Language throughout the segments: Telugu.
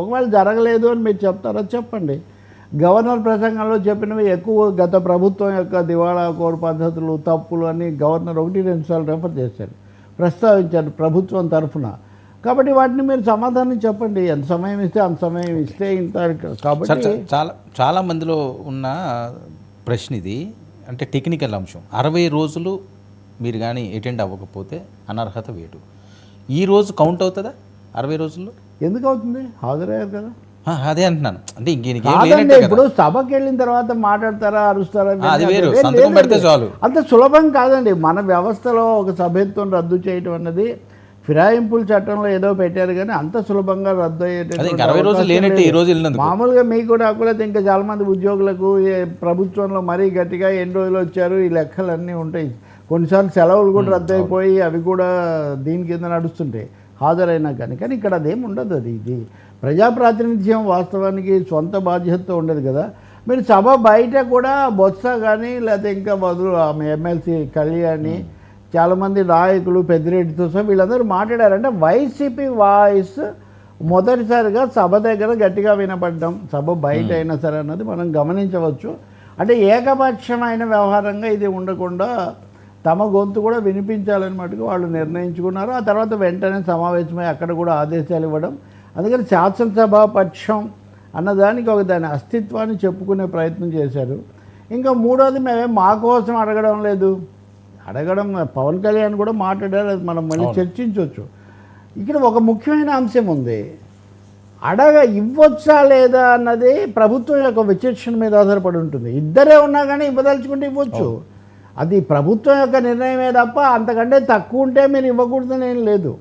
ఒకవేళ జరగలేదు అని మీరు చెప్తారా? చెప్పండి. గవర్నర్ ప్రసంగంలో చెప్పినవి ఎక్కువ గత ప్రభుత్వం యొక్క దివాళా కోరు పద్ధతులు, తప్పులు అని గవర్నర్ 1-2 సార్లు రెఫర్ చేశారు, ప్రస్తావించారు ప్రభుత్వం తరఫున. కాబట్టి వాటిని మీరు సమాధానం చెప్పండి. ఎంత సమయం ఇస్తే అంత సమయం ఇస్తే ఇంత. కాబట్టి చాలా మందిలో ఉన్న ప్రశ్న ఇది, అంటే టెక్నికల్ అంశం. 60 రోజులు మీరు కానీ అటెండ్ అవ్వకపోతే అనర్హత వేటు. ఈ రోజు కౌంట్ అవుతుందా 60 రోజుల్లో? ఎందుకు అవుతుంది? హాజరయ్యారు కదా. అదే అంటున్నాను. అంటే ఇప్పుడు సభకి వెళ్ళిన తర్వాత మాట్లాడతారా, అరుస్తారా, అది వేరు. సంతకం పెడితే చాలు. అంత సులభం కాదండి. మన వ్యవస్థలో ఒక సభ్యత్వం రద్దు చేయటం అన్నది ఫిరాయింపుల చట్టంలో ఏదో పెట్టారు కానీ అంత సులభంగా రద్దు అయ్యేటట్టు మామూలుగా మీకు కూడా అక్కడైతే ఇంకా చాలామంది ఉద్యోగులకు ప్రభుత్వంలో మరీ గట్టిగా ఎన్ని రోజులు వచ్చారు ఈ లెక్కలన్నీ ఉంటాయి. కొన్నిసార్లు సెలవులు కూడా రద్దు అయిపోయి అవి కూడా దీని కింద నడుస్తుంటాయి హాజరైనా కానీ ఇక్కడ అదేం ఉండదు. ఇది ప్రజాప్రాతినిధ్యం వాస్తవానికి సొంత బాధ్యతతో ఉండదు కదా. మీరు సభ బయట కూడా బొత్స కానీ లేకపోతే ఇంకా బదులు ఆమె ఎమ్మెల్సీ కళ్యాణి, చాలామంది నాయకులు, పెద్దిరెడ్డితో సహా వీళ్ళందరూ మాట్లాడారంటే వైసీపీ వాయిస్ మొదటిసారిగా సభ దగ్గర గట్టిగా వినపడ్డం, సభ బయట అయినా సరే అన్నది మనం గమనించవచ్చు. అంటే ఏకపక్షమైన వ్యవహారంగా ఇది ఉండకుండా తమ గొంతు కూడా వినిపించాలని మటుకు వాళ్ళు నిర్ణయించుకున్నారు. ఆ తర్వాత వెంటనే సమావేశమై అక్కడ కూడా ఆదేశాలు ఇవ్వడం. అందుకని శాసనసభా పక్షం అన్నదానికి ఒక దాని అస్తిత్వాన్ని చెప్పుకునే ప్రయత్నం చేశారు. ఇంకా మూడోది మేమే మా కోసం అడగడం లేదు, అడగడం పవన్ కళ్యాణ్ కూడా మాట్లాడారు, అది మనం మళ్ళీ చర్చించవచ్చు. ఇక్కడ ఒక ముఖ్యమైన అంశం ఉంది, ఇవ్వచ్చా లేదా అన్నది ప్రభుత్వం యొక్క విచక్షణ మీద ఆధారపడి ఉంటుంది. ఇద్దరే ఉన్నా కానీ ఇవ్వదలుచుకుంటే ఇవ్వచ్చు, అది ప్రభుత్వం యొక్క నిర్ణయమే తప్ప అంతకంటే తక్కువ ఉంటే మీరు ఇవ్వకూడదని ఏం లేదు.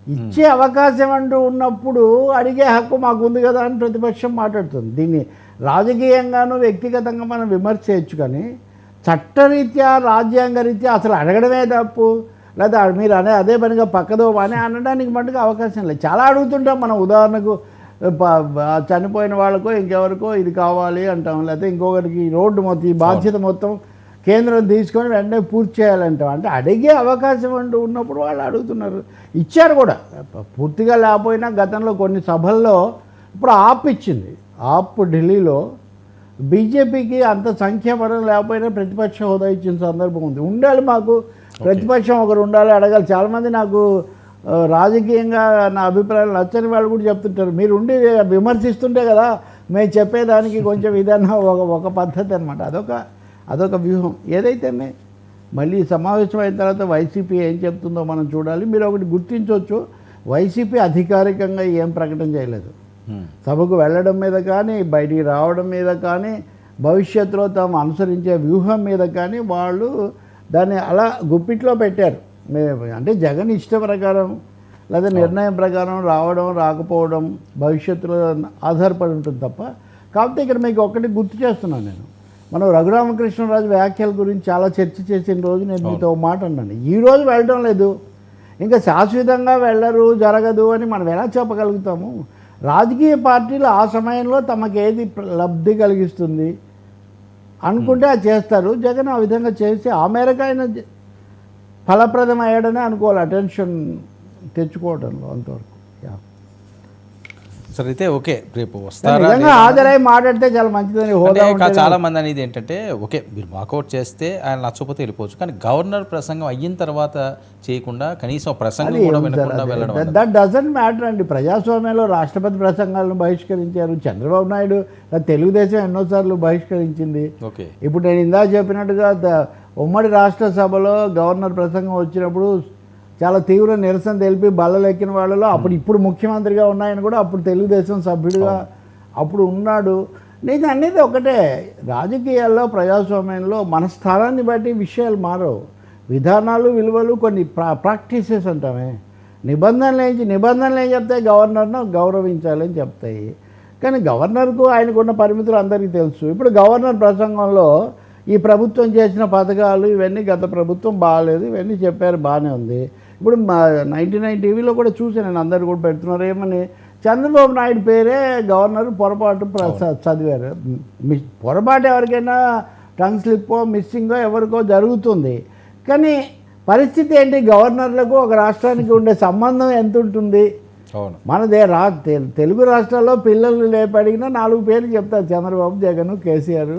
ఇచ్చే అవకాశం అంటూ ఉన్నప్పుడు అడిగే హక్కు మాకుంది కదా అని ప్రతిపక్షం మాట్లాడుతుంది. దీన్ని రాజకీయంగానూ వ్యక్తిగతంగా మనం విమర్శ చేయొచ్చు కానీ చట్టరీత్యా రాజ్యాంగ రీత్యా అసలు అడగడమే తప్పు, లేదా మీరు అదే పనిగా పక్కదో అని అనడానికి మటుకు అవకాశం లేదు. చాలా అడుగుతుంటాం మనం. ఉదాహరణకు చనిపోయిన వాళ్ళకో ఇంకెవరికో ఇది కావాలి అంటాం, లేకపోతే ఇంకొకరికి రోడ్డు మొత్తం ఈ బాధ్యత మొత్తం కేంద్రం తీసుకొని వెంటనే పూర్తి చేయాలంటాం. అంటే అడిగే అవకాశం అంటూ ఉన్నప్పుడు వాళ్ళు అడుగుతున్నారు, ఇచ్చారు కూడా. పూర్తిగా లేకపోయినా గతంలో కొన్ని సభల్లో ఇప్పుడు ఇచ్చింది. ఢిల్లీలో బీజేపీకి అంత సంఖ్యాపరం లేకపోయినా ప్రతిపక్ష హోదా ఇచ్చిన సందర్భం ఉంది. ఉండాలి, మాకు ప్రతిపక్షం ఒకరు ఉండాలి, అడగాలి. చాలామంది నాకు రాజకీయంగా నా అభిప్రాయాలు నచ్చని వాళ్ళు కూడా చెప్తుంటారు, మీరు ఉండి విమర్శిస్తుంటే కదా మేము చెప్పేదానికి కొంచెం ఇదన్నా ఒక పద్ధతి అనమాట. అదొక వ్యూహం. ఏదైతేనే మళ్ళీ సమావేశం అయిన తర్వాత వైసీపీ ఏం చెప్తుందో మనం చూడాలి. మీరు ఒకటి గుర్తించవచ్చు, వైసీపీ అధికారికంగా ఏం ప్రకటన చేయలేదు. సభకు వెళ్ళడం మీద కానీ, బయటికి రావడం మీద కానీ, భవిష్యత్తులో తాము అనుసరించే వ్యూహం మీద కానీ వాళ్ళు దాన్ని అలా గుప్పిట్లో పెట్టారు. అంటే జగన్ ఇష్ట ప్రకారం లేదా నిర్ణయం ప్రకారం రావడం రాకపోవడం భవిష్యత్తులో ఆధారపడి ఉంటుంది తప్ప. కాకపోతే ఇక్కడ మీకు ఒక్కటి గుర్తు చేస్తున్నాను నేను, మనం రఘురామకృష్ణరాజు వ్యాఖ్యల గురించి చాలా చర్చ చేసిన రోజు నేను మీతో మాట అన్నాను. ఈరోజు వెళ్ళడం లేదు, ఇంకా శాశ్వతంగా వెళ్ళరు, జరగదు అని మనం ఎలా చెప్పగలుగుతాము? రాజకీయ పార్టీలు ఆ సమయంలో తమకు ఏది లబ్ధి కలిగిస్తుంది అనుకుంటే అది చేస్తారు. జగన్ ఆ విధంగా చేసి ఆ మేరకు ఆయన ఫలప్రదం అయ్యాడని అనుకోవాలి, అటెన్షన్ తెచ్చుకోవడంలో అంతవరకు. సరే అయితే ఓకే, రేపు వస్తారా? హాజరై మాట్లాడితే చాలా మంచిదని హోదా. చాలా మంది అనేది ఏంటంటే ఓకే మీరు వాకౌట్ చేస్తే ఆయన నచ్చకపోతే వెళ్ళిపోవచ్చు, కానీ గవర్నర్ ప్రసంగం అయిన తర్వాత చేయకుండా కనీసం ప్రసంగం కూడా వినకుండా వెళ్ళడం దట్ డజంట్ మ్యాటర్ అండి. ప్రజాస్వామ్యంలో రాష్ట్రపతి ప్రసంగాలను బహిష్కరించారు. చంద్రబాబు నాయుడు తెలుగుదేశం ఎన్నోసార్లు బహిష్కరించింది. ఓకే, ఇప్పుడు నేను ఇందాక చెప్పినట్టుగా ఉమ్మడి రాష్ట్ర సభలో గవర్నర్ ప్రసంగం వచ్చినప్పుడు చాలా తీవ్ర నిరసన తెలిపి బల్లలెక్కిన వాళ్ళలో ఇప్పుడు ముఖ్యమంత్రిగా ఉన్నాయని కూడా అప్పుడు తెలుగుదేశం సభ్యుడిగా అప్పుడు ఉన్నాడు. నేను అనేది ఒకటే, రాజకీయాల్లో ప్రజాస్వామ్యంలో మన స్థానాన్ని బట్టి విషయాలు మారవు. విధానాలు, విలువలు, కొన్ని ప్రాక్టీసెస్ అంటామే, నిబంధనలు ఏం చెప్తాయి? గవర్నర్ను గౌరవించాలని చెప్తాయి. కానీ గవర్నర్కు ఆయనకున్న పరిమితులు అందరికీ తెలుసు. ఇప్పుడు గవర్నర్ ప్రసంగంలో ఈ ప్రభుత్వం చేసిన పథకాలు ఇవన్నీ గత ప్రభుత్వం బాగాలేదు ఇవన్నీ చెప్పారు, బాగానే ఉంది. ఇప్పుడు 99 టీవీలో కూడా చూసాను నేను, అందరు కూడా పెడుతున్నారు ఏమని, చంద్రబాబు నాయుడు పేరే గవర్నర్ పొరపాటు చదివారు. పొరపాటు ఎవరికైనా టంగ్ స్లిప్పో మిస్సింగో ఎవరికో జరుగుతుంది, కానీ పరిస్థితి ఏంటి? గవర్నర్లకు ఒక రాష్ట్రానికి ఉండే సంబంధం ఎంత ఉంటుంది? అవును. మనదే తెలుగు రాష్ట్రాల్లో పిల్లలు లేపడిగినా 4 పేర్లు చెప్తారు, చంద్రబాబు, జగన్, కేసీఆర్,